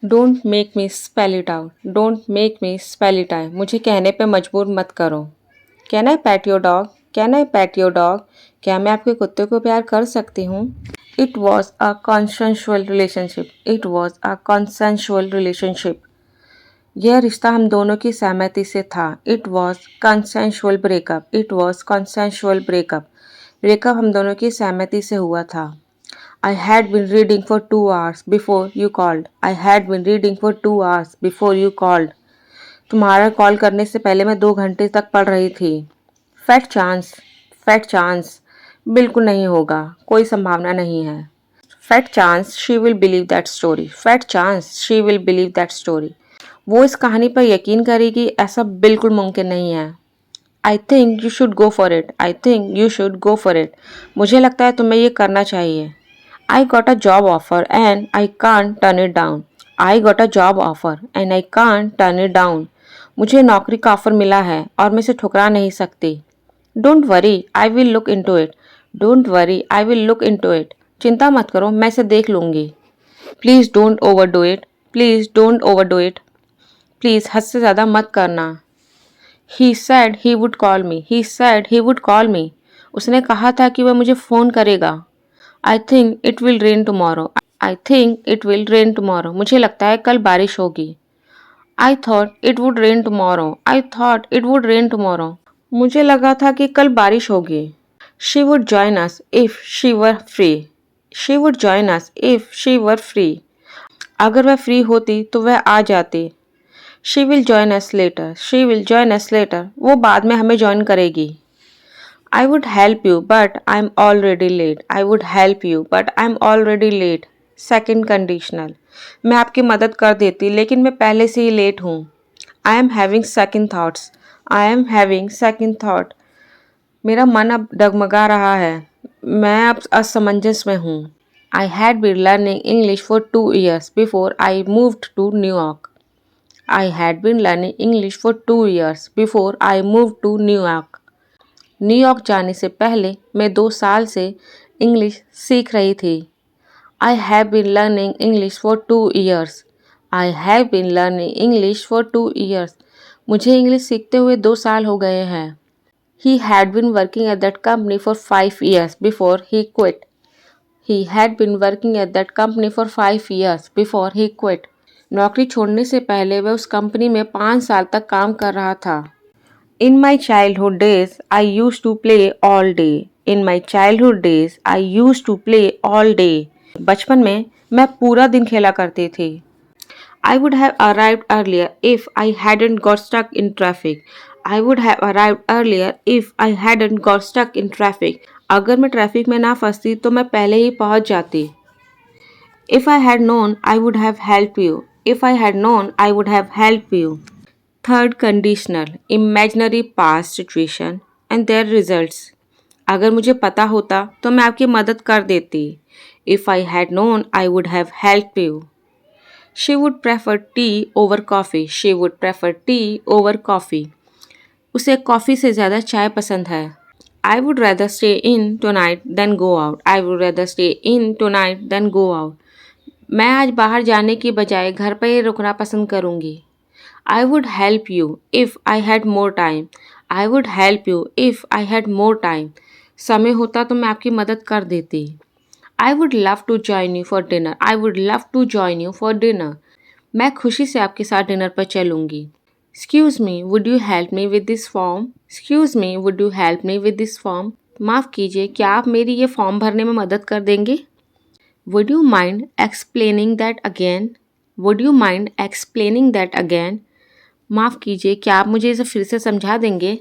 Don't make me spell it out, don't make me spell it out, मुझे कहने पे मजबूर मत करो। Can I pat your dog, can I pat your dog, क्या मैं आपके कुत्ते को प्यार कर सकती हूँ। It was a consensual relationship, it was a consensual relationship, यह रिश्ता हम दोनों की सहमति से था। It was consensual breakup, it was consensual breakup, breakup हम दोनों की सहमति से हुआ था। I had been reading for 2 hours before you called, I had been reading for 2 hours before you called, तुम्हारा कॉल करने से पहले मैं 2 घंटे तक पढ़ रही थी। फैट चांस, फैट चांस, बिल्कुल नहीं होगा, कोई संभावना नहीं है। Fat chance she will believe that story, fat chance she will believe that story, वो इस कहानी पर यकीन करेगी, ऐसा बिल्कुल मुमकिन नहीं है। I think you should go for it, I think you should go for it, मुझे लगता है तुम्हें ये करना चाहिए। I got a job offer and I can't turn it down, I got a job offer and I can't turn it down, मुझे नौकरी का ऑफर मिला है और मैं इसे ठुकरा नहीं सकती। Don't worry I will look into it, don't worry I will look into it, चिंता मत करो मैं इसे देख लूँगी। Please don't overdo it, please don't overdo it, please हद से ज़्यादा मत करना। He said he would call me, he said he would call me, उसने कहा था कि वह मुझे फ़ोन करेगा। I think it will rain tomorrow, I think it will rain tomorrow, मुझे लगता है कल बारिश होगी। I thought it would rain tomorrow, I thought it would rain tomorrow, मुझे लगा था कि कल बारिश होगी। She would join us if she were free, she would join us if she were free, अगर वह फ्री होती तो वह आ जाती। She will join us later, she will join us later, वो बाद में हमें ज्वाइन करेगी। I would help you but I am already late, I would help you but I am already late, second conditional, मैं आपकी मदद कर देती लेकिन मैं पहले से ही लेट हूँ। I am having second thoughts, I am having second thought, मेरा मन अब डगमगा रहा है, मैं अब असमंजस में हूँ। I had been learning English for 2 years before I moved to New York, I had been learning English for 2 years before I moved to New York. New York जाने से पहले मैं 2 साल से इंग्लिश सीख रही थी। I have been learning English for 2 years. I have been learning English for 2 years. मुझे इंग्लिश सीखते हुए 2 साल हो गए हैं। He had been working at that company for 5 years before he quit. He had been working at that company for 5 years before he quit. नौकरी छोड़ने से पहले वह उस कंपनी में 5 साल तक काम कर रहा था। In my childhood days I use to play all day, in my childhood days I use to play all day, बचपन में मैं पूरा दिन खेला करती थी। I would have arrived earlier if I hadn't got stuck in traffic, I would have arrived earlier if I hadn't got stuck in traffic, अगर मैं ट्रैफिक में ना फंसती तो मैं पहले ही पहुंच जाती। If I had known, I would have helped you. If I had known, I would have helped you. Third conditional, imaginary past situation and their results. अगर मुझे पता होता तो मैं आपकी मदद कर देती। If I had known, I would have helped you. She would prefer tea over coffee. She would prefer tea over coffee. उसे कॉफ़ी से ज़्यादा चाय पसंद है। I would rather stay in tonight than go out. I would rather stay in tonight than go out. मैं आज बाहर जाने की बजाय घर पर ही रुकना पसंद करूँगी। I would help you if I had more time, I would help you if I had more time, समय होता तो मैं आपकी मदद कर देती। I would love to join you for dinner, I would love to join you for dinner, मैं खुशी से आपके साथ डिनर पर चलूँगी। Excuse me would you help me with this form, excuse me would you help me with this form, माफ़ कीजिए क्या आप मेरी ये फॉर्म भरने में मदद कर देंगे। Would you mind explaining that again? Would you mind explaining that again? माफ़ कीजिए क्या आप मुझे इसे फिर से समझा देंगे।